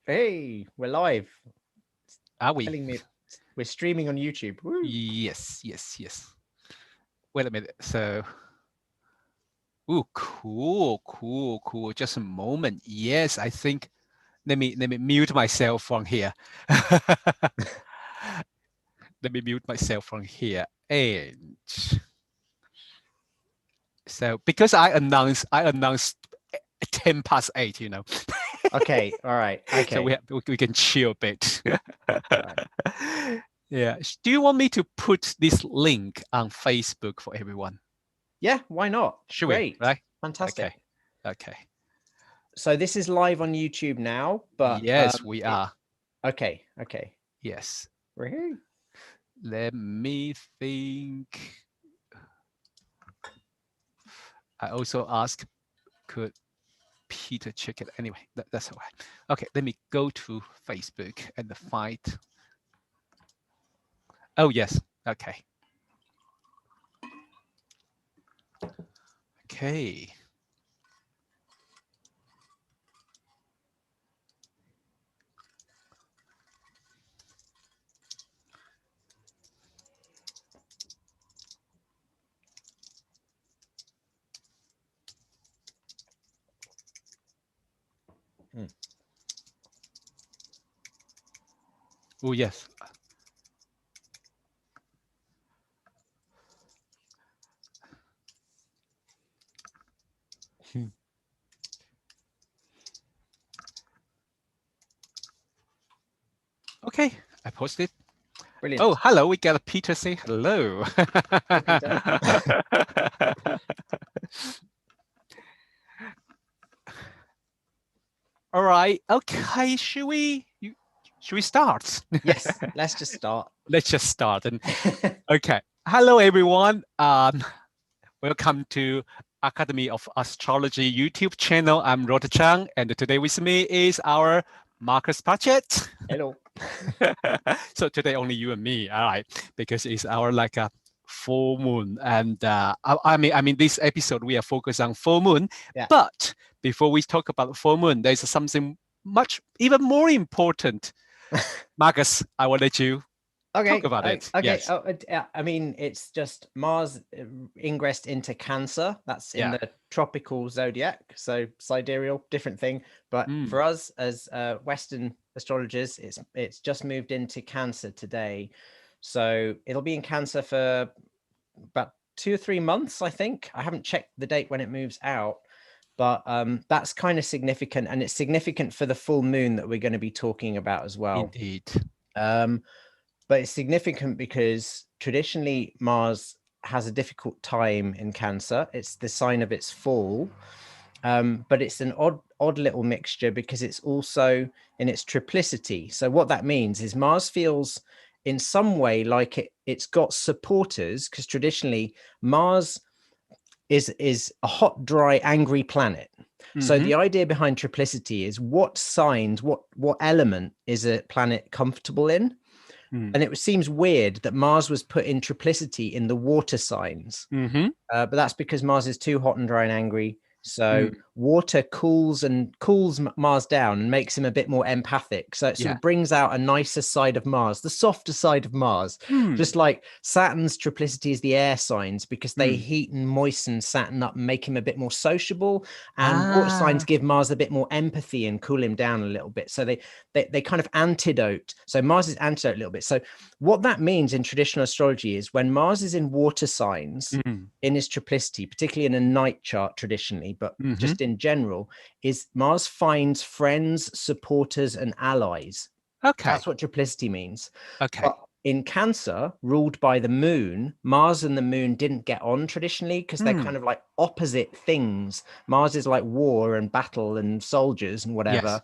Hey, we're live. Are we? Telling me we're streaming on YouTube. Woo. Yes. Wait a minute. So, ooh, cool. Just a moment. Yes, I think. Let me mute myself from here. Let me mute myself from here. And so, because I announced 8:10. Okay, all right. So Okay. we can chill a bit. All right. Yeah. Do you want me to put this link on Facebook for everyone? Yeah, why not? Should we? Great. Right? Fantastic. Okay. Okay. So this is live on YouTube now, but Yes, we are. okay. Yes. Woohoo. Let me think. I also asked, could Peter check it? Anyway, that's all right. Okay, let me go to Facebook and find. Oh, yes. Okay. Okay. Oh, yes. Okay, I posted. Brilliant. Oh, hello. We got a Peter say hello. Hi, Peter. All right. Okay. Should we start? Yes, let's just start. Let's just start. And okay. Hello, everyone. Welcome to Academy of Astrology YouTube channel. I'm Rota Chang, and today with me is our Marcus Patchett. Hello. So today only you and me, all right? Because it's our like a full moon, and I mean, this episode we are focused on full moon. Yeah. But before we talk about full moon, there's something much even more important. Marcus, I will let you talk Okay. about it. Okay. Yes. Oh, I mean, it's just Mars ingressed into Cancer. That's in Yeah. the tropical zodiac, so sidereal, different thing. But Mm. for us as Western astrologers, it's just moved into Cancer today, so it'll be in Cancer for about 2 or 3 months. I think I haven't checked the date when it moves out, but that's kind of significant, and it's significant for the full moon that we're going to be talking about as well. Indeed. But it's significant because traditionally Mars has a difficult time in Cancer. It's the sign of its fall, but it's an odd little mixture because it's also in its triplicity. So what that means is Mars feels in some way like it's got supporters, because traditionally Mars is a hot, dry, angry planet. So the idea behind triplicity is what signs, what element is a planet comfortable in? And it seems weird that Mars was put in triplicity in the water signs. But that's because Mars is too hot and dry and angry. So water cools Mars down and makes him a bit more empathic. So it sort of brings out a nicer side of Mars, the softer side of Mars. Just like Saturn's triplicity is the air signs, because they heat and moisten Saturn up and make him a bit more sociable. And water signs give Mars a bit more empathy and cool him down a little bit. So they kind of antidote. So Mars is antidote a little bit. So what that means in traditional astrology is when Mars is in water signs, in his triplicity, particularly in a night chart traditionally, but just in general, is Mars finds friends, supporters, and allies. Okay. That's what triplicity means. Okay. But in Cancer, ruled by the moon, Mars and the moon didn't get on traditionally because they're kind of like opposite things. Mars is like war and battle and soldiers and whatever. Yes.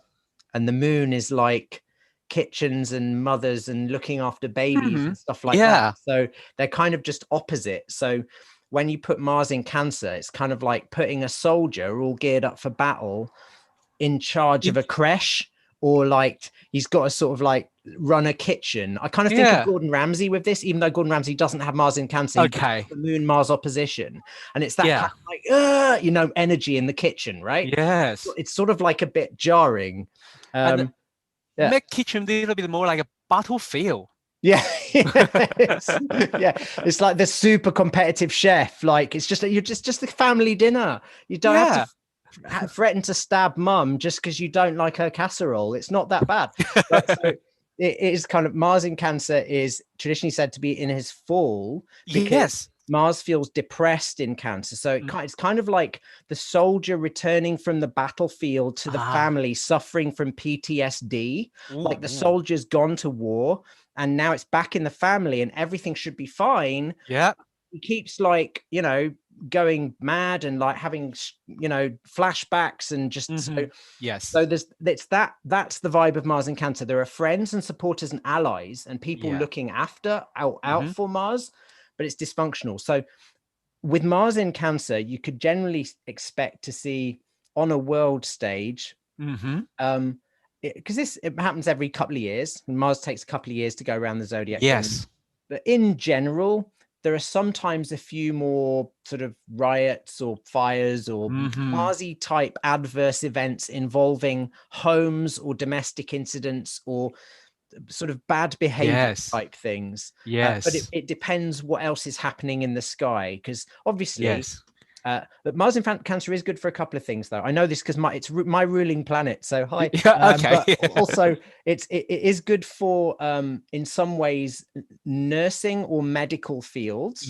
And the moon is like kitchens and mothers and looking after babies and stuff like that. So they're kind of just opposite. So when you put Mars in Cancer, it's kind of like putting a soldier all geared up for battle in charge of a creche, or like he's got to sort of like run a kitchen. I kind of think of Gordon Ramsay with this, even though Gordon Ramsay doesn't have Mars in Cancer. Okay. The moon Mars opposition, and it's that kind of like energy in the kitchen, right? Yes. It's sort of like a bit jarring. make kitchen a little bit more like a battlefield. Yeah, it's like the super competitive chef. Like it's just you're just a family dinner. You don't have to threaten to stab mum just because you don't like her casserole. It's not that bad. But so it is kind of Mars in Cancer is traditionally said to be in his fall because Mars feels depressed in Cancer. So it's kind of like the soldier returning from the battlefield to the family suffering from PTSD. Like the soldier's gone to war and now it's back in the family and everything should be fine. Yeah. He keeps like, you know, going mad and like having, you know, flashbacks and just so that's the vibe of Mars in Cancer. There are friends and supporters and allies and people looking after out for Mars, but it's dysfunctional. So with Mars in Cancer, you could generally expect to see on a world stage, because it happens every couple of years. Mars takes a couple of years to go around the zodiac. But in general, there are sometimes a few more sort of riots or fires or Marsy type adverse events involving homes or domestic incidents or sort of bad behavior type things. But it depends what else is happening in the sky, because obviously but Mars in Cancer is good for a couple of things, though. I know this because it's my ruling planet, so hi. But also it is good for in some ways nursing or medical fields,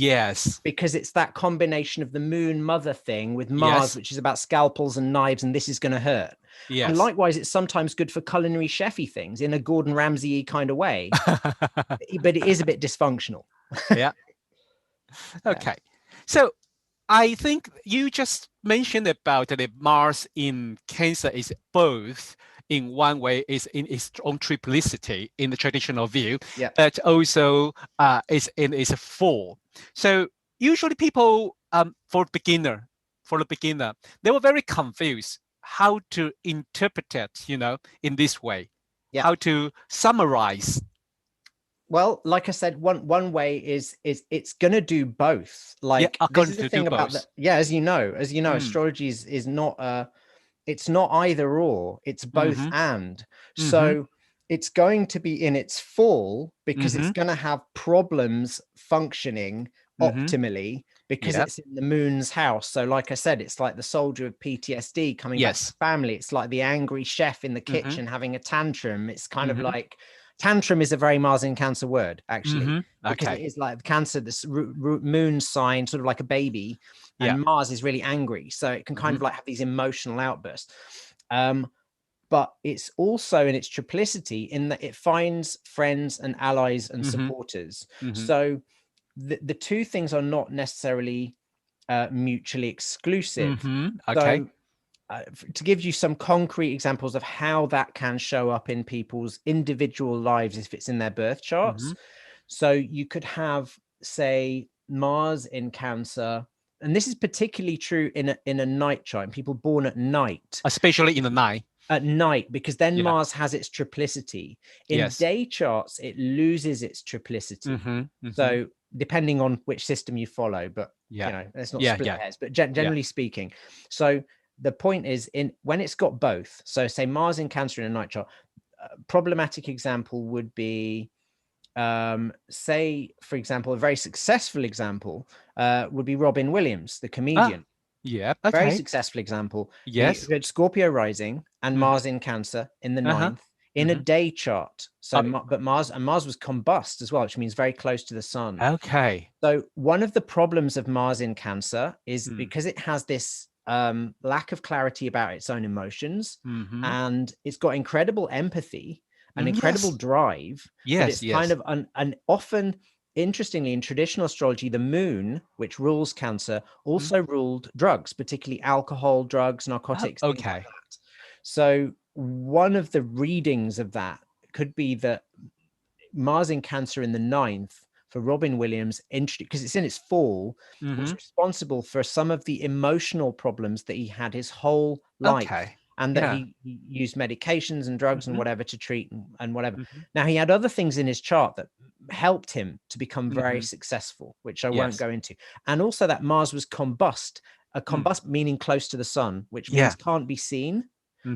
because it's that combination of the moon mother thing with Mars, which is about scalpels and knives and this is going to hurt. And likewise, it's sometimes good for culinary chefy things in a Gordon Ramsay kind of way, but it is a bit dysfunctional. Okay, so I think you just mentioned about the Mars in Cancer is both in one way is in its own triplicity in the traditional view, but also is in its fall. So usually people for the beginner, they were very confused how to interpret it, you know, in this way, how to summarize. Well, like I said, one way is it's going to do both. Like this is the thing about that. Yeah, as you know, astrology is not it's not either or, it's both and. So it's going to be in its fall because it's going to have problems functioning optimally because it's in the moon's house. So like I said, it's like the soldier of PTSD coming back to the family. It's like the angry chef in the kitchen having a tantrum. It's kind of like tantrum is a very Mars in Cancer word, actually, because it is like Cancer, this moon sign, sort of like a baby, and Mars is really angry, so it can kind of like have these emotional outbursts. But it's also in its triplicity in that it finds friends and allies and supporters. So the two things are not necessarily mutually exclusive. So to give you some concrete examples of how that can show up in people's individual lives if it's in their birth charts. So you could have, say, Mars in Cancer, and this is particularly true in a night chart, people born at night, especially in the night. At night, because then Mars has its triplicity. In day charts, it loses its triplicity. So depending on which system you follow, but you know, let's not split hairs, but generally speaking. So the point is, when it's got both, so say Mars in Cancer in a night chart, problematic example would be, say, for example, a very successful example would be Robin Williams, the comedian. Very successful example. He had Scorpio rising and Mars in Cancer in the 9th in a day chart. So but Mars was combust as well, which means very close to the sun. So one of the problems of Mars in Cancer is because it has this lack of clarity about its own emotions, and it's got incredible empathy and incredible drive, but it's kind of an often, interestingly, in traditional astrology, the moon, which rules Cancer, also ruled drugs, particularly alcohol, drugs, narcotics, things like that. So one of the readings of that could be that Mars in Cancer in the 9th for Robin Williams, because it's in its fall, was responsible for some of the emotional problems that he had his whole life. And that he used medications and drugs and whatever to treat and whatever. Now, he had other things in his chart that helped him to become very successful, which I won't go into. And also that Mars was combust, meaning close to the sun, which means can't be seen.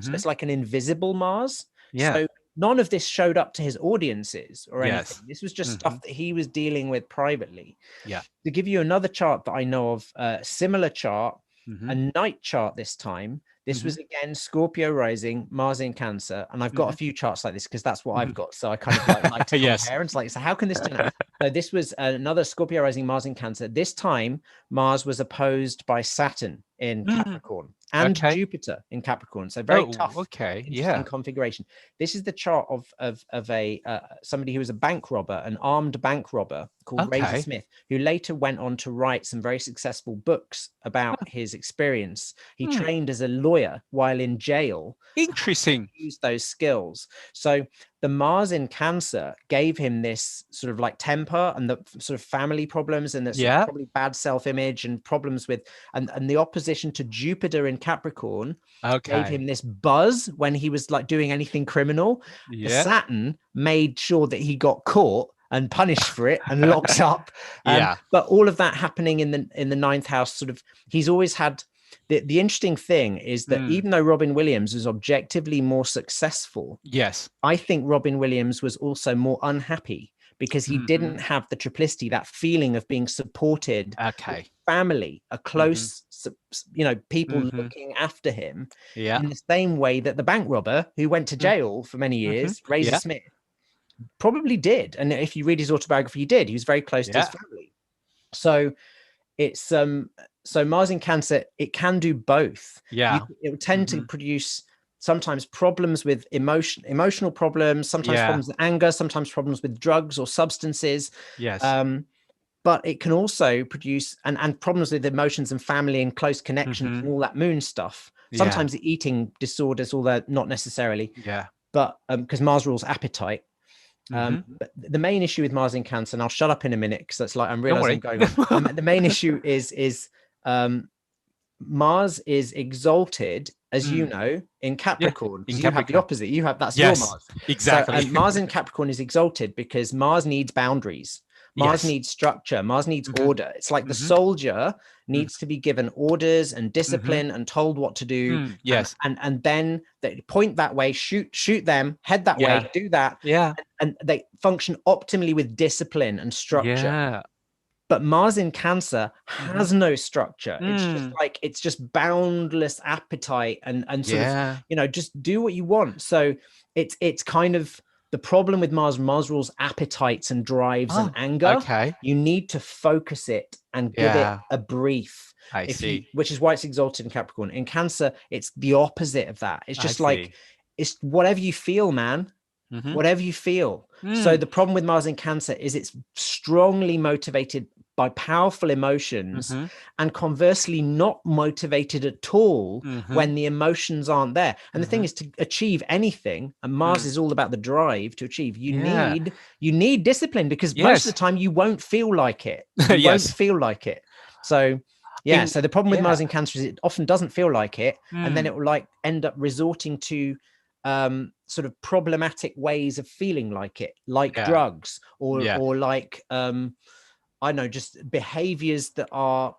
So it's like an invisible Mars. So none of this showed up to his audiences or Yes. anything. This was just stuff that he was dealing with privately. Yeah. To give you another chart that I know of, similar chart, a night chart this time. This was again Scorpio rising, Mars in Cancer, and I've got a few charts like this because that's what I've got. So I kind of like to compare. And it's like, so how can this turn out? So this was another Scorpio rising, Mars in Cancer. This time Mars was opposed by Saturn in Capricorn and Jupiter in Capricorn. So very tough, interesting configuration. This is the chart of a somebody who was a bank robber, an armed bank robber called Razor Smith, who later went on to write some very successful books about his experience. He trained as a lawyer while in jail. Interesting. Used those skills. So the Mars in Cancer gave him this sort of like temper and the sort of family problems and the probably bad self-image and problems with and the opposition to Jupiter in Capricorn gave him this buzz when he was like doing anything criminal. The Saturn made sure that he got caught and punished for it and locked up. But all of that happening in the ninth house, sort of, he's always had the interesting thing is that even though Robin Williams was objectively more successful, I think Robin Williams was also more unhappy because he didn't have the triplicity, that feeling of being supported, family, a close, people looking after him in the same way that the bank robber who went to jail for many years, Razor Smith, probably did. And if you read his autobiography, he did. He was very close to his family. So it's so Mars in Cancer, it can do both. It will tend to produce sometimes problems with emotional problems, sometimes problems with anger, sometimes problems with drugs or substances. But it can also produce and problems with emotions and family and close connections and all that moon stuff. Sometimes the eating disorders, although not necessarily. But because Mars rules appetite. But the main issue with Mars in Cancer, and I'll shut up in a minute because that's like I'm realizing I'm going on. The main issue is Mars is exalted, as you know, in Capricorn. In you Capricorn. have the opposite. You have that's your Mars. Exactly. So, Mars in Capricorn is exalted because Mars needs boundaries. Mars needs structure. Mars needs order. It's like the soldier needs to be given orders and discipline and told what to do. And then they point that way, shoot them, head that way, do that. And they function optimally with discipline and structure. But Mars in Cancer has no structure. It's just like, it's just boundless appetite and sort of, just do what you want. So it's kind of the problem with Mars. Mars rules appetites and drives and anger. You need to focus it and give it a brief. I see. Which is why it's exalted in Capricorn. In Cancer, it's the opposite of that. It's just like, it's whatever you feel, man. Whatever you feel. So the problem with Mars in Cancer is it's strongly motivated by powerful emotions and conversely not motivated at all when the emotions aren't there. And the thing is, to achieve anything, and Mars is all about the drive to achieve, you need discipline, because most of the time you won't feel like it. You won't feel like it. So so the problem with Mars in Cancer is it often doesn't feel like it, and then it will like end up resorting to sort of problematic ways of feeling like it, like drugs or like I know, just behaviors that are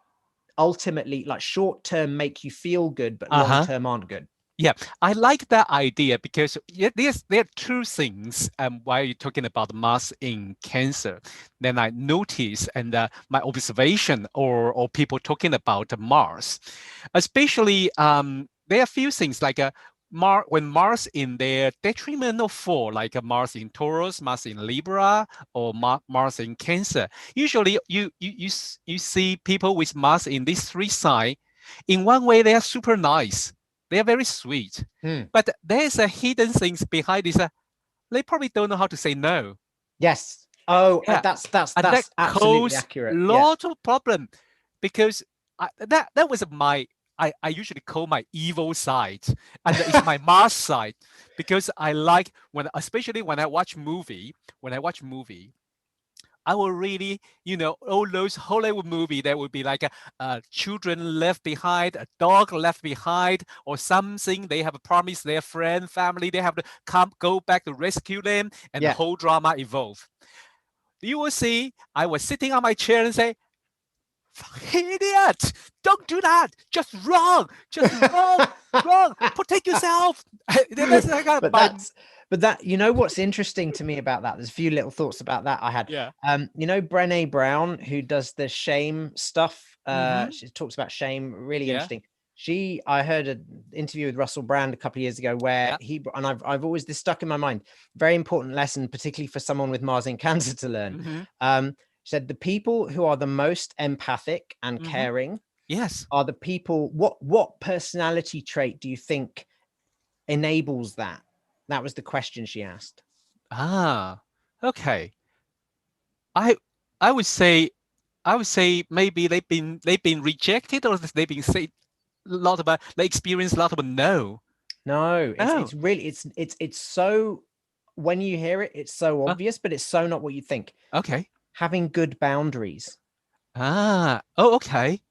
ultimately like short-term make you feel good, but long-term aren't good. Yeah, I like that idea because there are two things while you're talking about Mars in Cancer. Then I notice and my observation or people talking about Mars, especially there are a few things like when Mars in their detrimental four, like Mars in Taurus, Mars in Libra, or Mars in Cancer. Usually, you see people with Mars in these three signs. In one way, they are super nice. They are very sweet. But there's a hidden things behind this. They probably don't know how to say no. Yes. Oh, that's absolutely accurate. Lot of problem, because that was I usually call my evil side, and it's my Mars side, because I like especially when I watch movie. I will really, all those Hollywood movies that would be like children left behind, a dog left behind, or something. They have promised their friend, family, they have to go back to rescue them, and the whole drama evolve. You will see, I was sitting on my chair and say, idiot, don't do that, just wrong, wrong, protect yourself. But that, you know, what's interesting to me about that, there's a few little thoughts about that I had. Yeah. You know, Brené Brown, who does the shame stuff. Mm-hmm. She talks about shame, really Yeah. interesting. I heard an interview with Russell Brand a couple of years ago where Yeah. I've always, this stuck in my mind, very important lesson, particularly for someone with Mars in Cancer to learn. Mm-hmm. Said the people who are the most empathic and Mm-hmm. caring Yes. are the people, what personality trait do you think enables that? That was the question she asked. Ah, okay. I I would say maybe they've been rejected, or they've been say a lot about they experience a lot of no. No, Oh, it's really it's so, when you hear it, it's so obvious, but it's so not what you think. okay. Having good boundaries. Ah, oh, okay.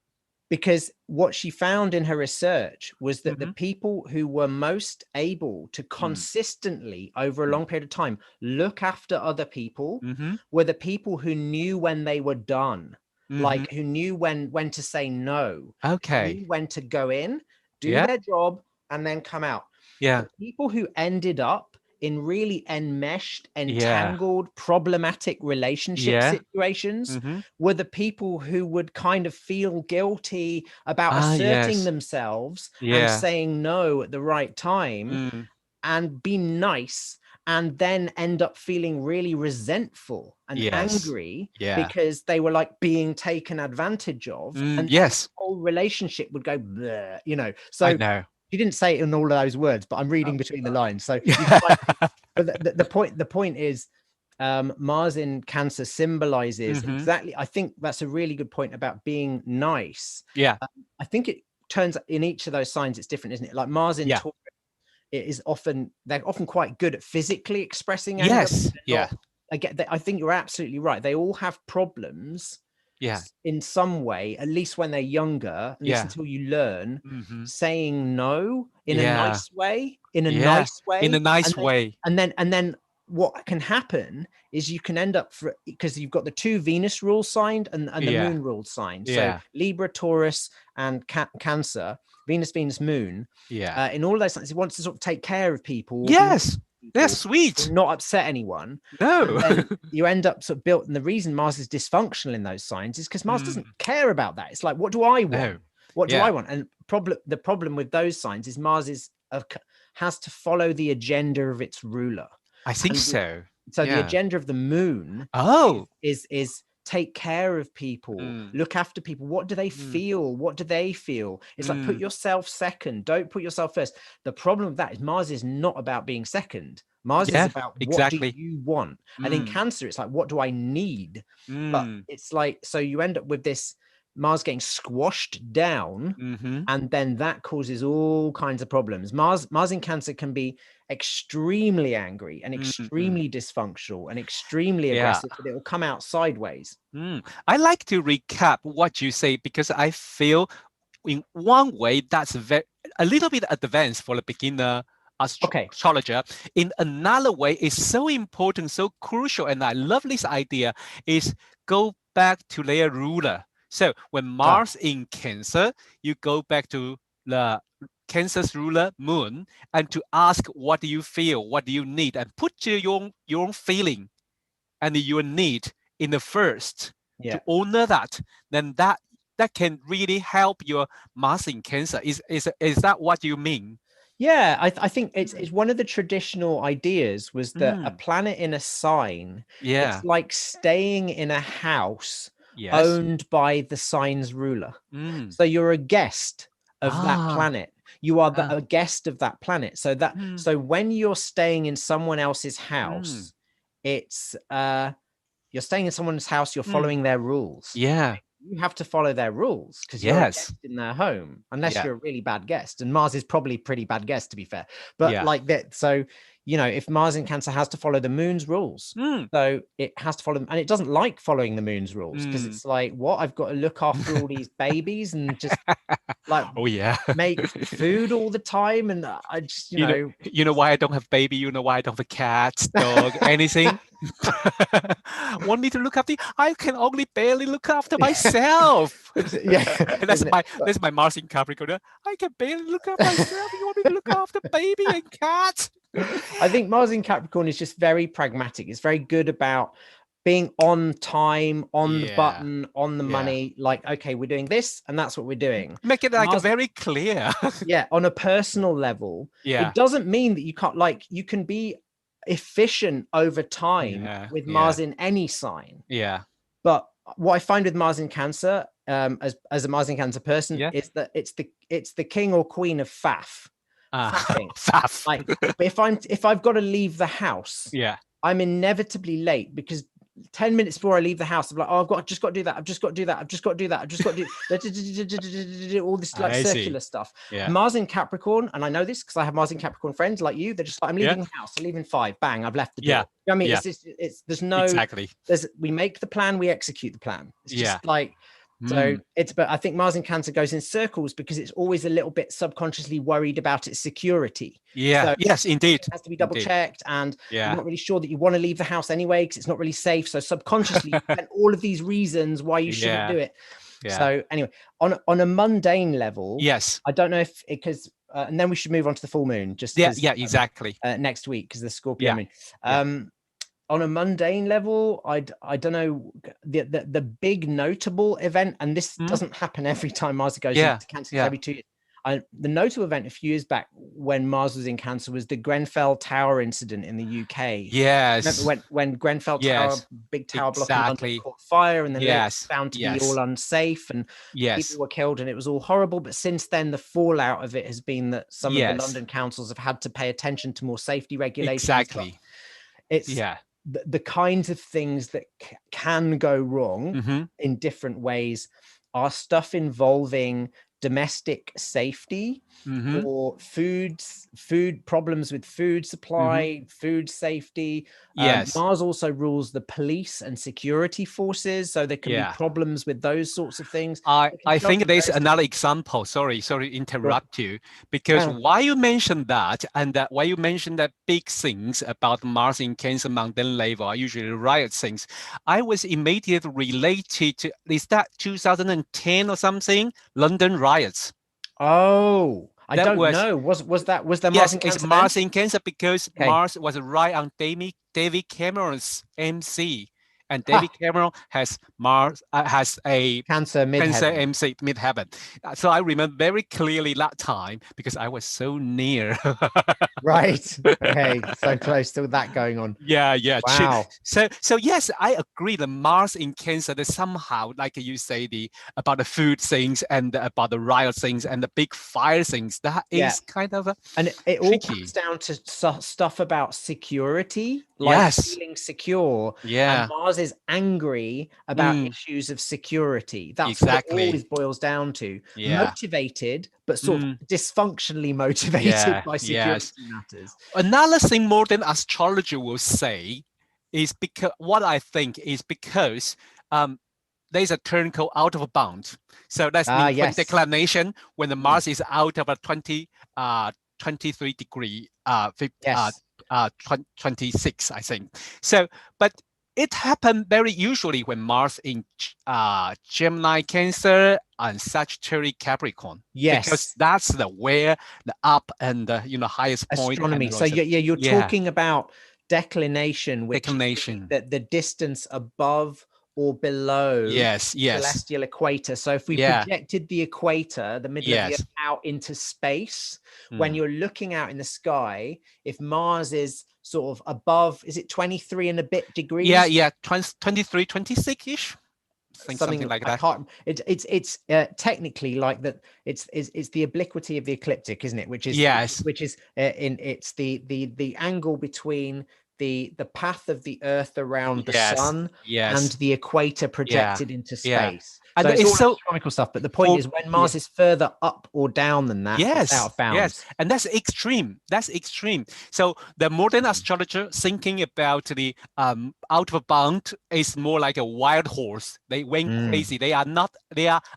Because what she found in her research was that the Mm-hmm. people who were most able to consistently over a long period of time look after other people Mm-hmm. were the people who knew when they were done, Mm-hmm. like who knew when to say no, Okay. knew when to go in, do Yeah. their job, and then come out. Yeah. The people who ended up in really enmeshed, Yeah. entangled, problematic relationship Yeah. situations Mm-hmm. were the people who would kind of feel guilty about Ah, asserting yes. themselves and Yeah. saying no at the right time Mm. and be nice, and then end up feeling really resentful and Yes. angry Yeah. because they were like being taken advantage of, and then Yes. the whole relationship would go bleh, you know. I So know. she didn't say it in all of those words, but I'm reading between the lines, so you Yeah. can like, but the point is, Mars in Cancer symbolizes Mm-hmm. exactly, I think that's a really good point about being nice. Yeah. I think it turns in each of those signs it's different, isn't it? Like Mars in Yeah. Taurus, they're often quite good at physically expressing anger. Yes. Yeah. I think you're absolutely right. They all have problems Yeah. in some way, at least when they're younger, at least Yeah. until you learn Mm-hmm. saying no in a Yeah. nice way, in a Yeah. nice way. In a nice and then, way. and then what can happen is you can end up, because you've got the two Venus rules signed and the Yeah. moon rules signed. So Yeah. Libra, Taurus, and Cancer, Venus, Moon. Yeah. In all of those signs, it wants to sort of take care of people, be nice Yes. to That's people, sweet. not upset anyone. No. And then you end up sort of built, and the reason Mars is dysfunctional in those signs is because Mars doesn't care about that. It's like, what do I want? No. What do Yeah. I want? And the problem with those signs is Mars has to follow the agenda of its ruler. I think And so. so the Yeah. agenda of the moon Oh. is take care of people, look after people. What do they feel? What do they feel? It's like, put yourself second, don't put yourself first. The problem with that is Mars is not about being second. Mars is about what do you want? And in Cancer, it's like, what do I need? But it's like, so you end up with this Mars getting squashed down, and then that causes all kinds of problems. Mars in Cancer can be extremely angry and extremely dysfunctional and extremely aggressive, but it will come out sideways. I like to recap what you say, because I feel in one way that's a little bit advanced for the beginner astrologer. In another way, it's so important, so crucial, and I love this idea, is go back to their ruler. So when Mars in Cancer, you go back to the Cancer's ruler Moon, and to ask, what do you feel, what do you need, and put your own feeling and your need in the first, to honor that. Then that can really help your Mars in Cancer. Is that what you mean? Yeah, I think it's one of the traditional ideas was that a planet in a sign, it's like staying in a house owned by the sign's ruler. So you're a guest of that planet. You are a guest of that planet. So so when you're staying in someone else's house, it's you're staying in someone's house, you're following their rules. Yeah. You have to follow their rules because you're a guest in their home, unless you're a really bad guest. And Mars is probably a pretty bad guest, to be fair. But like that, so you know, if Mars in Cancer has to follow the moon's rules, so it has to follow them, and it doesn't like following the moon's rules because it's like, what, I've got to look after all these babies and just like make food all the time, and I just you know why I don't have baby, you know why I don't have a cat, dog, anything. Want me to look after? I can only barely look after myself. That's my Mars in Capricorn. I can barely look after myself. You want me to look after baby and cat? I think Mars in Capricorn is just very pragmatic. It's very good about being on time, on the button, on the money. Like, okay, we're doing this, and that's what we're doing. Make it like Mars, very clear. yeah, on a personal level, Yeah. it doesn't mean that you can't, like, you can be efficient over time with Mars in any sign. Yeah. But what I find with Mars in Cancer, as a Mars in Cancer person, is that it's the king or queen of faff. Faff. Like, if I've got to leave the house, I'm inevitably late because 10 minutes before I leave the house, I'm like, oh, I've just got to do that. I've just got to do that. I've just got to do that. I've just got to do all this like circular stuff. Mars in Capricorn, and I know this because I have Mars in Capricorn friends like you. They're just like, I'm leaving the house. I'm leaving 5. Bang, I've left the door. You know what I mean, it's there's no we make the plan, we execute the plan. It's just like. So but I think Mars in Cancer goes in circles because it's always a little bit subconsciously worried about its security. So yes, indeed. It has to be double checked, and you're not really sure that you want to leave the house anyway because it's not really safe. So subconsciously, you spend all of these reasons why you shouldn't do it. So anyway, on a mundane level, I don't know if because and then we should move on to the full moon. Just exactly next week because the Scorpio moon. On a mundane level, I don't know the big notable event, and this doesn't happen every time Mars goes into Cancer. Every 2 years. The notable event a few years back when Mars was in Cancer was the Grenfell Tower incident in the UK. Remember when Grenfell Tower, big tower block in London, caught fire, and then it was found to be all unsafe, and people were killed, and it was all horrible. But since then, the fallout of it has been that some of the London councils have had to pay attention to more safety regulations. It's the kinds of things that can go wrong in different ways are stuff involving domestic safety or food problems with food supply, food safety. Mars also rules the police and security forces, so there can be problems with those sorts of things. I think there's another example. Sorry interrupt you, because why you mentioned that, and why you mentioned that big things about Mars in Cancer mundane level are usually riot things, I was immediately related to, is that 2010 or something, London riots? Oh, I don't know. Was there Mars in Cancer? It's Mars in Cancer because Mars was right on David Cameron's MC, and David Cameron has a Cancer MC midheaven. So I remember very clearly that time because I was so near. Right. Okay. So close to that going on. Yeah. Wow. So yes, I agree. The Mars in Cancer, that somehow, like you say, about the food things and about the riot things and the big fire things, that is kind of and it all comes down to stuff about security, like feeling secure. And Mars is angry about issues of security. That's what it always boils down to. Motivated, but sort of dysfunctionally motivated by security matters. Another thing modern astrology will say is because there's a term called out of bound. So that's the declination when the Mars is out of a 23 degree 26, I think. So, but it happened very usually when Mars in Gemini Cancer and Sagittarius Capricorn. Because that's where the up and the highest point. Astronomy. So you're talking about declination, which the distance above or below celestial equator. So if we projected the equator, the middle of the Earth, out into space, when you're looking out in the sky, if Mars is sort of above, is it 23 and a bit degrees? 23, 26-ish. Something like that. It's technically like that. It's the obliquity of the ecliptic, isn't it? Which is it's the angle between the path of the Earth around the sun and the equator projected into space. And it's all astronomical stuff, but the point is when Mars is further up or down than that, it's out of bounds. And that's extreme. So the modern astrologer thinking about the out of bound is more like a wild horse. They went crazy. They are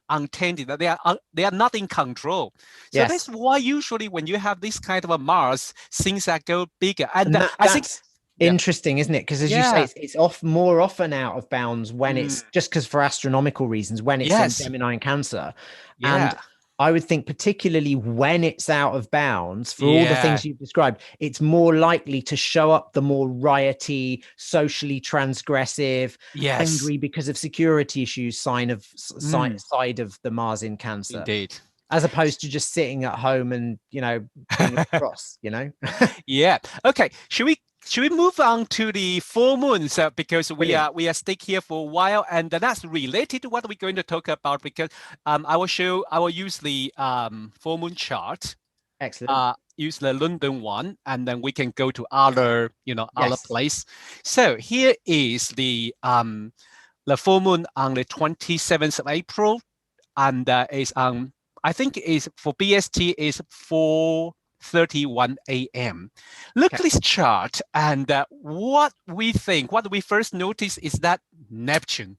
untended. They are not in control. So that's why usually when you have this kind of a Mars, things that go bigger. And I think interesting, isn't it? Because as you say, it's more often out of bounds when it's just because for astronomical reasons, when it's in Gemini and Cancer. And I would think particularly when it's out of bounds for all the things you've described, it's more likely to show up the more rioty, socially transgressive, angry because of security issues side of the Mars in Cancer. Indeed. As opposed to just sitting at home and, being a cross, Yeah. Okay. Should we move on to the full moons because we are stick here for a while, and that's related to what we're going to talk about, because I will use the full moon chart. Excellent. Use the London one, and then we can go to other other place. So here is the full moon on the 27th of April, and is I think is for BST is 4:31 a.m. Look at this chart, and what we first notice is that Neptune.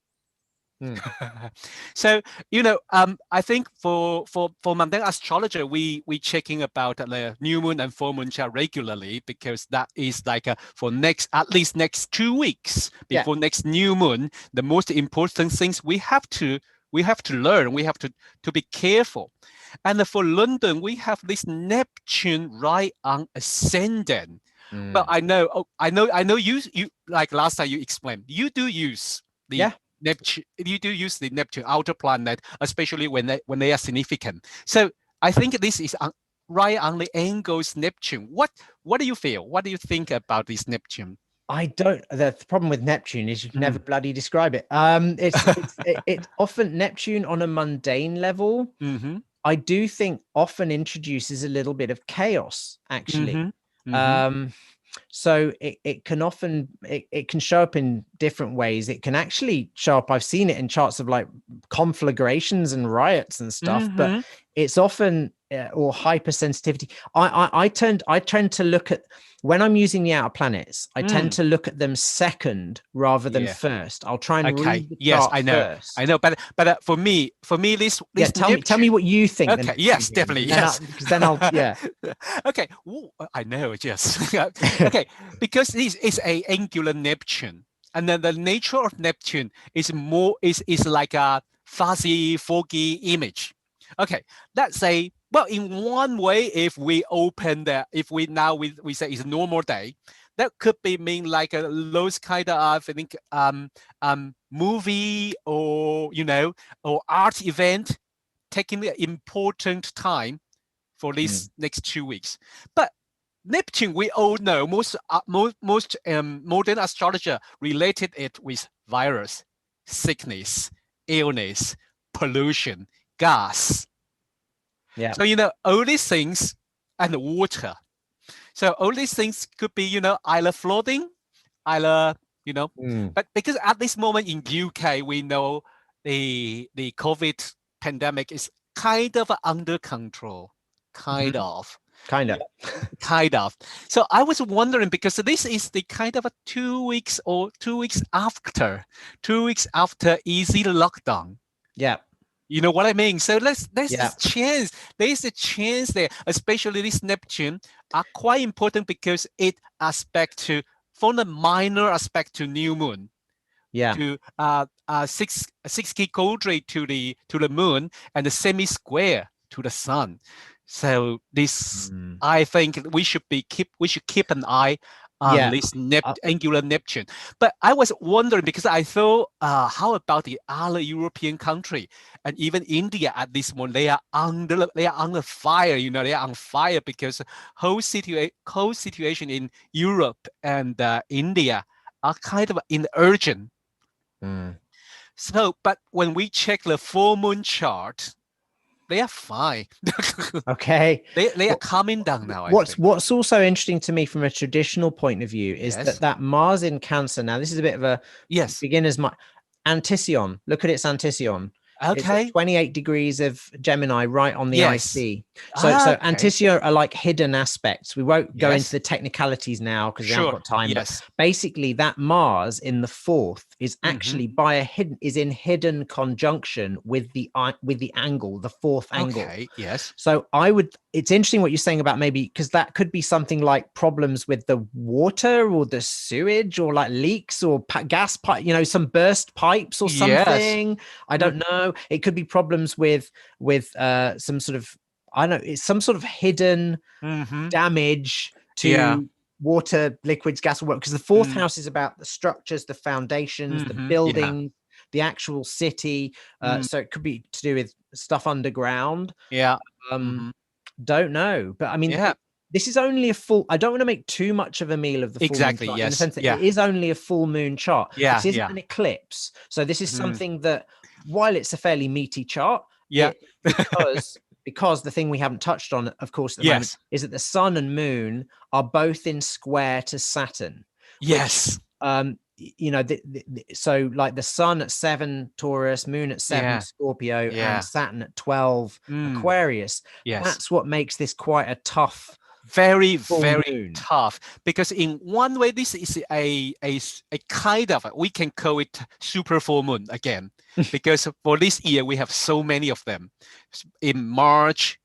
So I think for Mundane Astrologer, we checking about the new moon and full moon chart regularly, because that is like for at least next 2 weeks before next new moon, the most important things we have to learn, we have to be careful. And for London, we have this Neptune right on ascendant. Well, I know you like last time you explained, you do use the Neptune, you do use the Neptune outer planet, especially when they are significant. So I think this is right on the angles Neptune. What do you feel? What do you think about this Neptune? The problem with Neptune is you can never bloody describe it. It's often Neptune on a mundane level. I do think often introduces a little bit of chaos, actually. So it can often it can show up in different ways. It can actually show up, I've seen it in charts of like conflagrations and riots and stuff, but it's often or hypersensitivity. I tend to look at, when I'm using the outer planets, I tend to look at them second rather than first. I'll try and read the chart first. I know, but for me, this tell me what you think. Okay, yes, definitely, yes. Because then I'll Okay, I know, yes. Okay, because this is a angular Neptune, and then the nature of Neptune is like a fuzzy, foggy image. Okay, let's say, well, in one way, if we say it's a normal day, that could be mean like those kind of I think movie or or art event taking the important time for these next 2 weeks. But Neptune, we all know, most modern astrologer related it with virus, sickness, illness, pollution, gas. Yeah. So all these things, and water. So all these things could be either flooding, either but because at this moment in UK we know the COVID pandemic is kind of under control, kind of. So I was wondering, because this is the kind of a 2 weeks after easy lockdown. Yeah. You know what I mean? So there's a chance there, especially this Neptune are quite important because it from the minor aspect to new moon. Yeah. To 6 quadrate to the moon, and the semi-square to the sun. So this, I think we should keep an eye on this angular Neptune. But I was wondering, because I thought, how about the other European country and even India at this moment? They are under fire. They are on fire because whole situation in Europe and India are kind of urgent. So, but when we check the full moon chart, they are fine. Okay. They are coming down now. What's also interesting to me from a traditional point of view is that Mars in Cancer. Now, this is a bit of a beginner's Anticyon. Look at its Anticyon. Okay. It's 28 degrees of Gemini right on the IC. So Anticyon are like hidden aspects. We won't go into the technicalities now because we haven't got time. But basically, that Mars in the 4th is actually in hidden conjunction with the angle, the 4th angle. Okay. Yes. So it's interesting what you're saying about maybe, because that could be something like problems with the water or the sewage or like leaks or gas pipe, some burst pipes or something. I don't know. know. It could be problems with some sort of, I don't know, it's some sort of hidden damage to water, liquids, gas, or water, because the fourth house is about the structures, the foundations, the building, the actual city. So it could be to do with stuff underground. Don't know, but I mean, this is only a full, I don't want to make too much of a meal of the full moon chart, in the sense that it is only a full moon chart. This isn't an eclipse. So this is something that, while it's a fairly meaty chart, because the thing we haven't touched on, of course, at the moment, is that the sun and moon are both in square to Saturn. Which, you know, so like the sun at 7 Taurus, moon at 7 Scorpio, and Saturn at 12 Aquarius. That's what makes this quite a tough, very tough, because in one way this is a kind of, we can call it super full moon again, because for this year we have so many of them in March,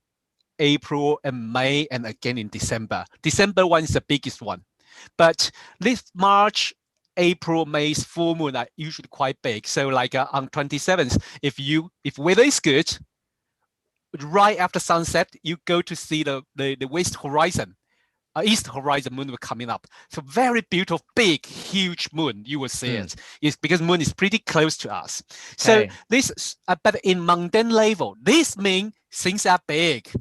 April, and May, and again in December. December one is the biggest one, but this March, April, May's full moon are usually quite big. So like on 27th, if weather is good, right after sunset, you go to see the west horizon, east horizon moon will coming up. So very beautiful, big, huge moon. You will see it. It's because moon is pretty close to us. So this, but in mundane level, this means things are big.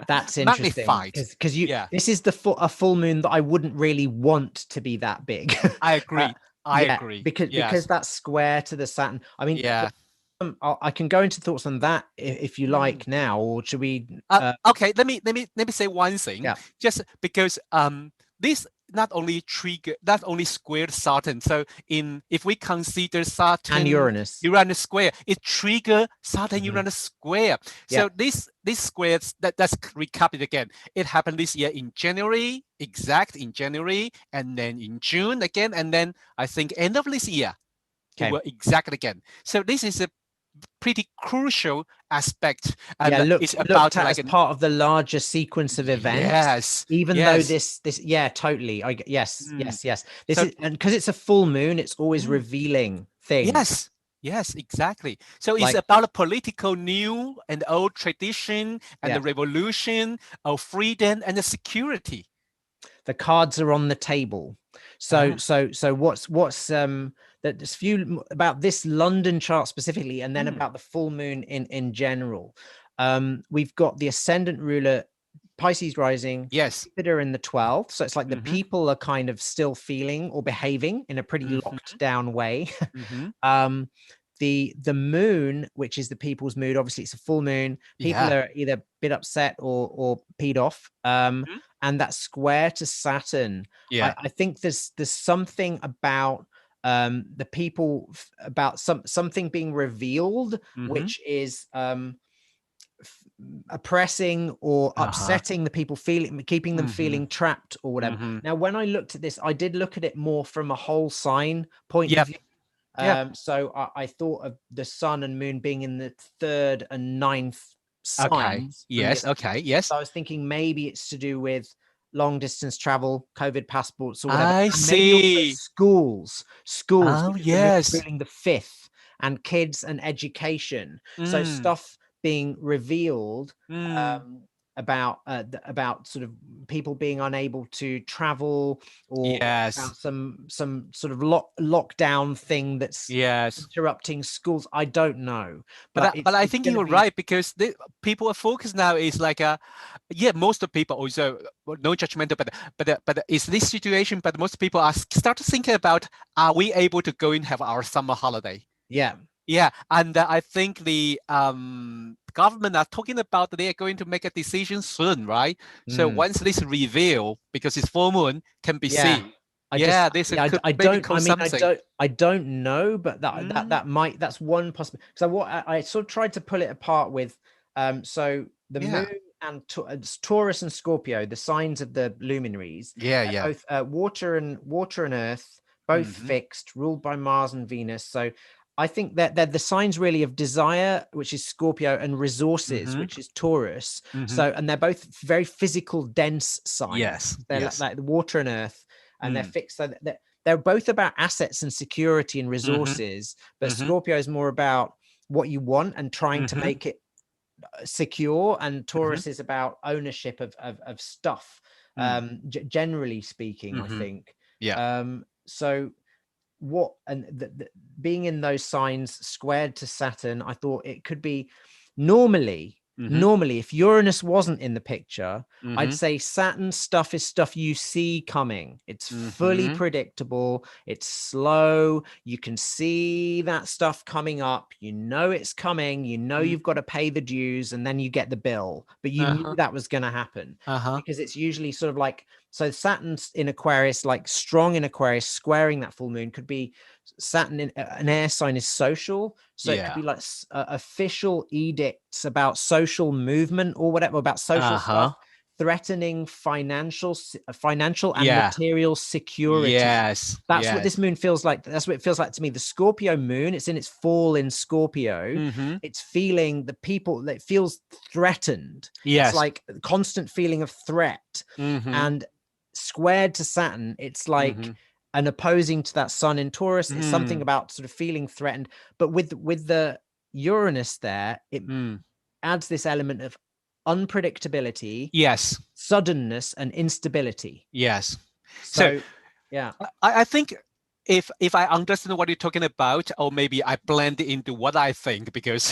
That's interesting, because this is a full moon that I wouldn't really want to be that big. I agree. I agree, because that's square to the Saturn. I mean, I can go into thoughts on that if you like now, or should we? Okay, let me say one thing. Just because this not only squared Saturn. So if we consider Saturn and Uranus square, it trigger Saturn Uranus square. So this squares, let's recap it again. It happened this year in January, in January, and then in June again, and then I think end of this year it will exact again. So this is a pretty crucial aspect, and it's about like as part of the larger sequence of events. Even though this totally, yes. This is, and because it's a full moon, it's always revealing things. Yes, exactly. So it's about a political new and old tradition, and the revolution of freedom and the security. The cards are on the table. So what's there's few about this London chart specifically, and then about the full moon in general. We've got the ascendant ruler, Pisces rising, Jupiter in the 12th. So it's like the people are kind of still feeling or behaving in a pretty locked down way. The moon, which is the people's mood, obviously it's a full moon. People are either a bit upset or peed off. And that square to Saturn, I think there's something about the people, about something being revealed, which is oppressing or upsetting the people, keeping them feeling trapped or whatever. Now, when I looked at this, I did look at it more from a whole sign point of view. So I thought of the sun and moon being in the 3rd and 9th signs. So I was thinking maybe it's to do with long distance travel, COVID passports, or whatever. I see. Schools. Revealing the 5th, and kids and education. So stuff being revealed about sort of people being unable to travel, or about some sort of lockdown thing that's interrupting schools. I don't know, but I think you're right, because people are focused now is like most of people also, no judgmental, but is this situation, but most people are start to think about, are we able to go and have our summer holiday? And I think the government are talking about they are going to make a decision soon, right? So once this reveal, because it's full moon, can be seen. I don't know, but that's one possibility. So I sort of tried to pull it apart with so the moon and Taurus and Scorpio, the signs of the luminaries, both water and earth, both fixed, ruled by Mars and Venus. So I think that they're the signs really of desire, which is Scorpio, and resources, which is Taurus. So, and they're both very physical, dense signs. They're like the water and earth, and they're fixed. So they're both about assets and security and resources, but Scorpio is more about what you want and trying to make it secure, and Taurus is about ownership of stuff, generally speaking, I think. So what, and being in those signs squared to Saturn, I thought it could be normally if Uranus wasn't in the picture, I'd say Saturn stuff is stuff you see coming. It's fully predictable, it's slow, you can see that stuff coming up, you know it's coming, you know you've got to pay the dues, and then you get the bill, but you knew that was going to happen, because it's usually sort of like, so Saturn's in Aquarius, like strong in Aquarius, squaring that full moon, could be Saturn in an air sign is social. So it could be like official edicts about social movement or whatever, about social stuff, threatening financial and material security. That's what this moon feels like. That's what it feels like to me. The Scorpio moon, it's in its fall in Scorpio. It's feeling the people, it feels threatened. It's like a constant feeling of threat. And squared to Saturn, it's like an opposing to that sun in Taurus. It's something about sort of feeling threatened, but with the Uranus there, it adds this element of unpredictability, suddenness, and instability. So yeah, I think if I understand what you're talking about, or maybe I blend it into what I think, because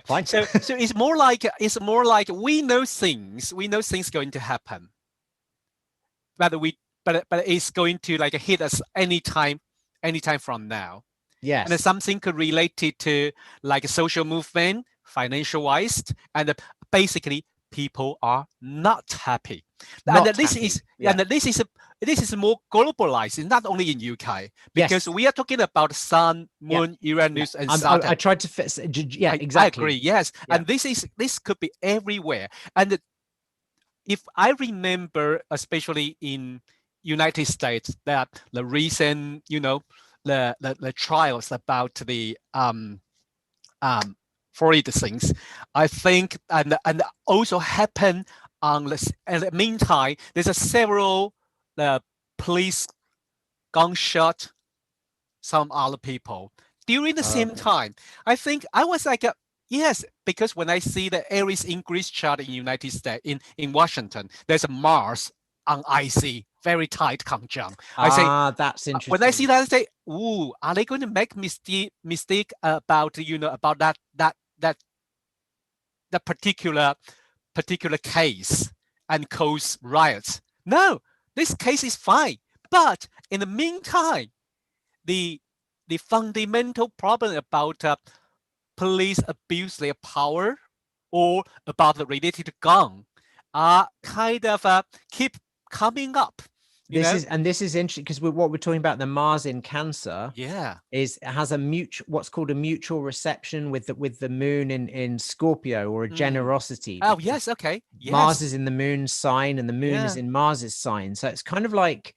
fine. So it's more like we know things going to happen, but it's going to like hit us anytime from now. Yes. And something could relate it to like a social movement, financial wise, and basically people are not happy. And this is more globalized. It's not only in UK, because we are talking about Sun, Moon, Uranus, and Saturn. I tried to fit. Exactly. I agree. Yes, and this could be everywhere. And if I remember, especially in United States, that the recent, the trials about the Freud things, I think, and also happen on this. In the meantime, there's several police gunshot some other people during the same time. I think I was like, yes, because when I see the Aries ingress chart in United States, in Washington, there's a Mars on IC, very tight conjunct. I say, that's interesting. When I see that, I say, ooh, are they going to make mistake about about that particular case and cause riots? No, this case is fine. But in the meantime, the fundamental problem about police abuse their power, or about the related to gun, are kind of keep coming up. This is interesting, because what we're talking about, the Mars in Cancer, has a what's called a mutual reception with the moon in Scorpio, or a generosity. Oh yes, okay. Yes. Mars is in the moon's sign, and the moon is in Mars's sign, so it's kind of like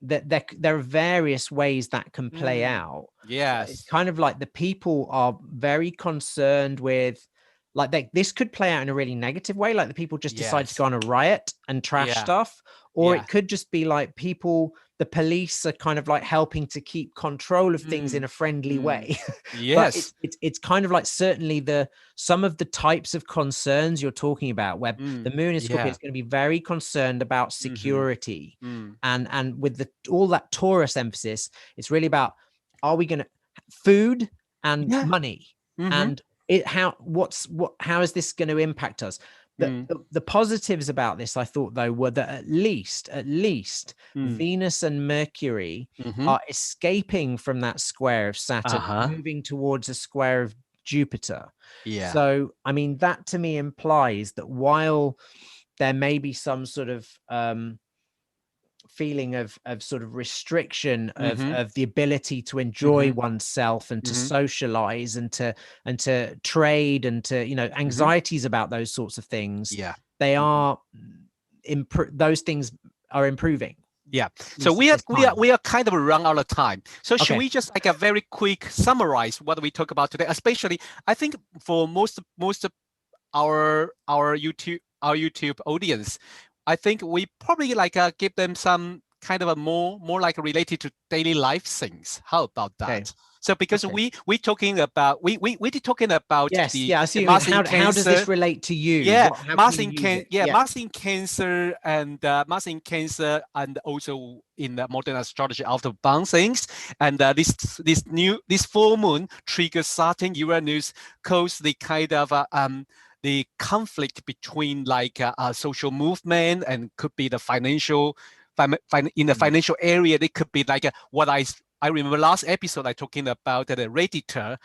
that there are various ways that can play out. It's kind of like the people are very concerned with, like, this could play out in a really negative way, like the people just decide to go on a riot and trash stuff, or it could just be like the police are kind of like helping to keep control of things in a friendly way. But it's kind of like, certainly some of the types of concerns you're talking about, where the moon is Scorpio, is going to be very concerned about security, and with all that Taurus emphasis, it's really about, are we going to food and money, and how is this going to impact us? The positives about this, I thought, though, were that at least Venus and Mercury are escaping from that square of Saturn, moving towards a square of Jupiter. So I mean, that to me implies that while there may be some sort of feeling of sort of restriction of the ability to enjoy oneself and to socialize and to trade and to, anxieties about those sorts of things, they are those things are improving. So we are kind of run out of time. So should we just like a very quick summarize what we talk about today? Especially, I think for most of our YouTube audience, I think we probably like give them some kind of a more like related to daily life things. How about that? So because Okay. we talking about we talking about Yes, the, yeah, I see the what you Mars mean. in How does this Cancer. relate to you? Yeah, How can Mars you in use it? Mars in Cancer and Mars in Cancer, and also in the modern astrology out of bouncings. And this full moon triggers Saturn Uranus, cause the kind of the conflict between like a social movement, and could be the financial in the financial area. It could be like what I remember last episode I talking about the Redditor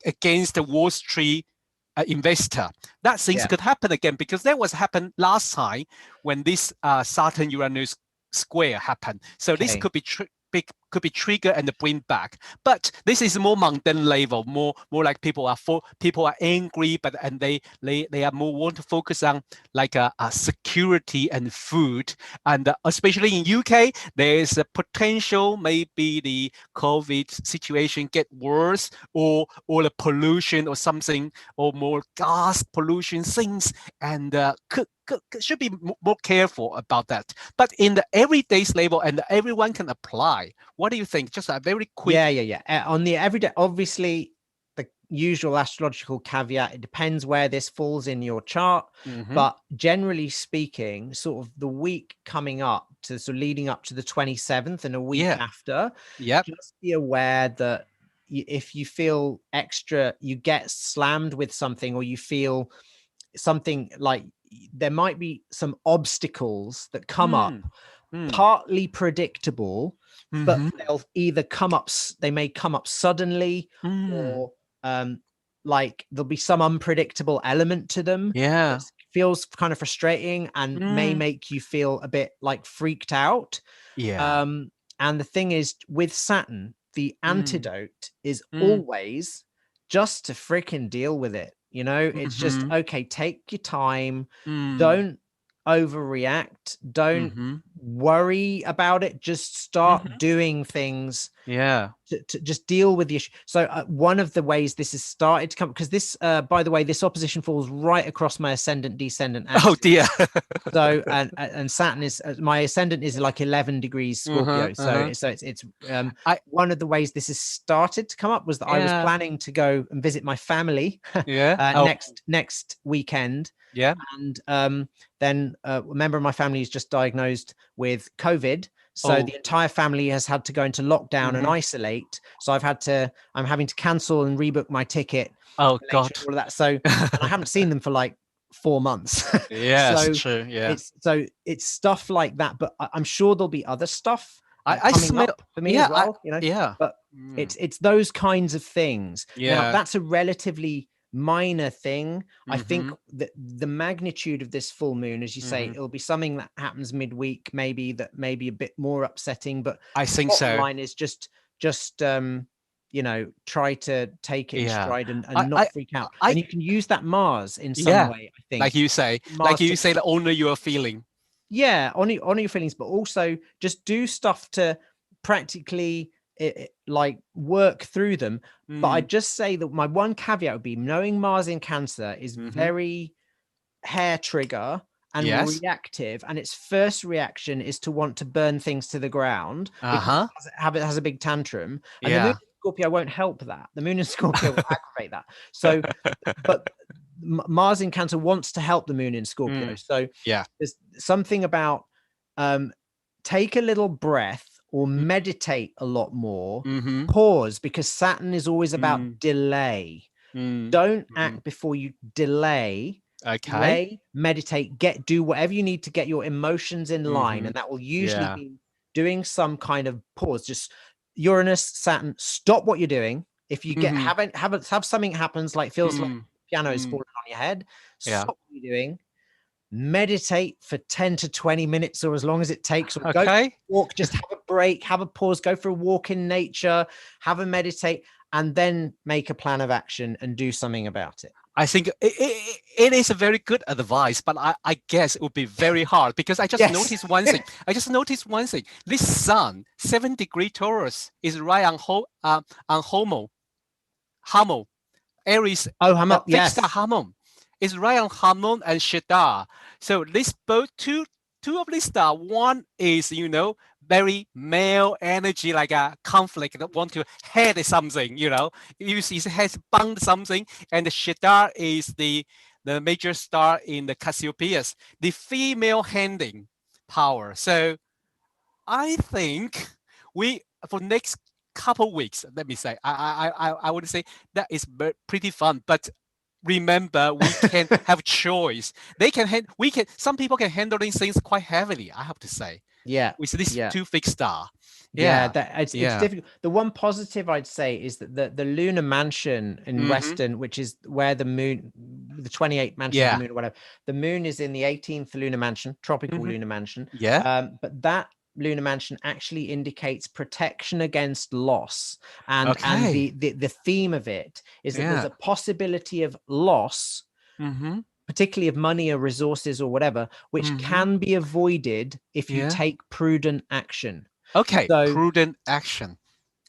against the Wall Street investor. That things could happen again, because that was happened last time when this Saturn Uranus square happened. So this could be could be trigger and bring back. But this is more mundane level, more like people are angry, but and they are more want to focus on like a security and food. And especially in UK, there is a potential maybe the COVID situation get worse, or the pollution or something, or more gas pollution things, and should be more careful about that. But in the everyday's level, and everyone can apply. What do you think? Just a very quick. Yeah. On the everyday, obviously, the usual astrological caveat, it depends where this falls in your chart. But generally speaking, sort of the week coming up to, so leading up to the 27th and a week after, just be aware that if you feel extra, you get slammed with something, or you feel something like there might be some obstacles that come up, partly predictable, but they'll either come up, they may come up suddenly, or like there'll be some unpredictable element to them that feels kind of frustrating and may make you feel a bit like freaked out. And the thing is, with Saturn, the antidote is always just to freaking deal with it. You know, it's just, okay, take your time. Don't overreact. Don't worry about it. Just start doing things. To just deal with the issue. So one of the ways this has started to come, because this, by the way, this opposition falls right across my ascendant descendant axis. Oh dear. So and Saturn is, my ascendant is like 11 degrees Scorpio. So it's one of the ways this has started to come up was that I was planning to go and visit my family next weekend. And then a member of my family is just diagnosed with COVID. So the entire family has had to go into lockdown and isolate. So I'm having to cancel and rebook my ticket. Oh God. All of that. So and I haven't seen them for like 4 months. Yes, true. Yeah. It's stuff like that. But I'm sure there'll be other stuff I coming smell up for me as well. You know. But it's those kinds of things. Now that's a relatively minor thing. I think that the magnitude of this full moon, as you say, it'll be something that happens midweek, maybe that may be a bit more upsetting, but I think so. Line is just you know, try to take it in stride and not freak out. And you can use that Mars in some way, I think. Like you say, to honor your feeling. Yeah, honor your feelings, but also just do stuff to practically like work through them. But I'd just say that my one caveat would be knowing Mars in Cancer is very hair trigger and reactive, and its first reaction is to want to burn things to the ground because it has a big tantrum. And the moon in Scorpio won't help that. The moon in Scorpio will aggravate that. So but Mars in Cancer wants to help the moon in Scorpio. So there's something about take a little breath or meditate a lot more. Pause, because Saturn is always about delay. Don't act before you delay. Delay, meditate, do whatever you need to get your emotions in line, and that will usually be doing some kind of pause. Just Uranus, Saturn, stop what you're doing. If you get have something happens, like feels like the piano is falling on your head, stop what you're doing. Meditate for 10 to 20 minutes or as long as it takes, or go for a walk, just have a break, have a pause, go for a walk in nature, have a meditate, and then make a plan of action and do something about it. I think it is a very good advice, but I guess it would be very hard, because I just noticed one thing. This sun, 7-degree Taurus, is right on Homo, Aries. Fixed Harmon is right on Harmon and Shaddar. So this both two two of these stars. One is, very male energy, like a conflict that want to head something, you see has bound something, and the Star is the major star in the Cassiopeias, the female handing power. So I think we, for next couple weeks, let me say, I would say that is pretty fun, but remember, we can have choice. Some people can handle these things quite heavily, I have to say. Yeah. With this two fixed star. Yeah, it's difficult. The one positive I'd say is that the lunar mansion in Western, which is where the moon, the 28th mansion of the moon or whatever, the moon is in the 18th lunar mansion, tropical lunar mansion. But that lunar mansion actually indicates protection against loss, and the theme of it is that there's a possibility of loss, particularly of money or resources or whatever, which can be avoided if you take prudent action. Okay, so, prudent action.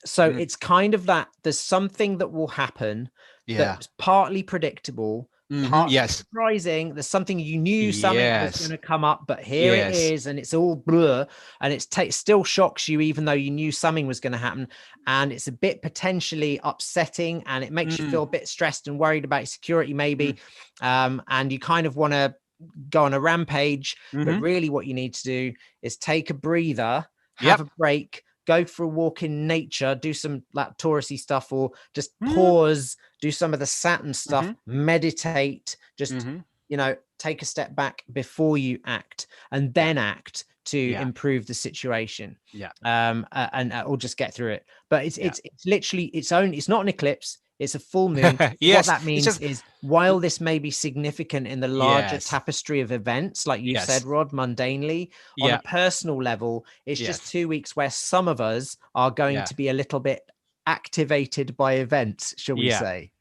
So it's kind of that there's something that will happen that's partly predictable, partly surprising. There's something you knew something was going to come up, but here it is, and it's all blur, and it still shocks you even though you knew something was going to happen, and it's a bit potentially upsetting, and it makes you feel a bit stressed and worried about security maybe, and you kind of want to go on a rampage, but really what you need to do is take a breather, have a break, go for a walk in nature, do some like Taurusy stuff, or just pause, do some of the Saturn stuff, meditate, just take a step back before you act, and then act to improve the situation. And or just get through it. But it's literally it's not an eclipse. It's a full moon. What that means is, while this may be significant in the larger tapestry of events, like you said, Rod, mundanely, on a personal level, it's just 2 weeks where some of us are going to be a little bit activated by events, shall we say?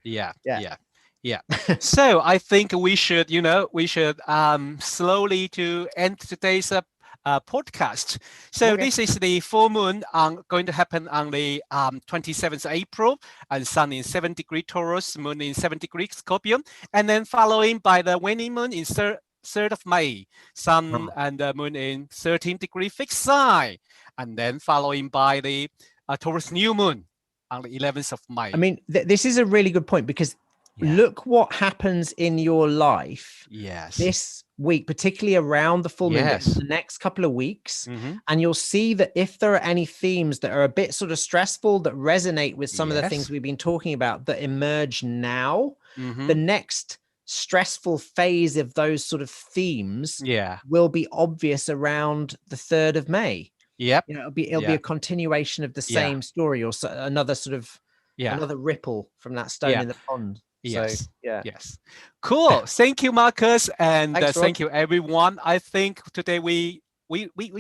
So I think we should, slowly to end today's podcast. So this is the full moon going to happen on the 27th April, and sun in 7° Taurus, moon in 7° Scorpio, and then following by the waning moon in 3rd of May, sun and the moon in 13° fixed sign, and then following by the Taurus new moon on the 11th of May. I mean, this is a really good point, because look what happens in your life this week, particularly around the full moon, the next couple of weeks, and you'll see that if there are any themes that are a bit sort of stressful, that resonate with some of the things we've been talking about, that emerge now, the next stressful phase of those sort of themes will be obvious around the 3rd of May. It'll be a continuation of the same story, or another sort of another ripple from that stone in the pond. Yes. Cool. Thank you, Marcus, and thank you, everyone. I think today we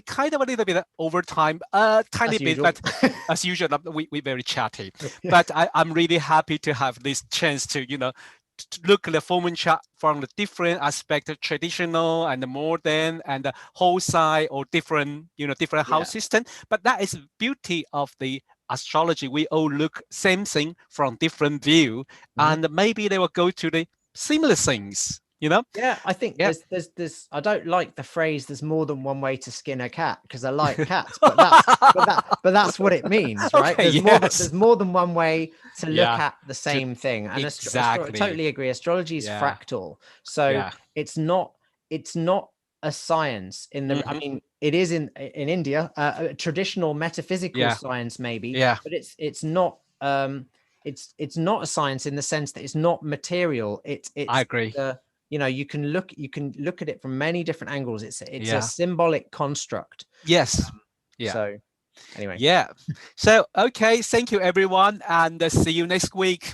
kind of a little bit over time, tiny bit, but as usual, we very chatty. But I'm really happy to have this chance to to look at the full moon chart from the different aspect of traditional and the modern and the whole side, or different different house system. But that is the beauty of the astrology. We all look same thing from different view, and maybe they will go to the similar things. I think there's I don't like the phrase "there's more than one way to skin a cat," because I like cats, but that's what it means, right? There's more than one way to look at the same thing, and I totally agree. Astrology is fractal, so it's not a science in the I mean, it is in India, a traditional metaphysical science maybe, but it's not it's not a science in the sense that it's not material. It's I agree. You can look at it from many different angles. It's a symbolic construct. So anyway. So okay, thank you, everyone, and see you next week.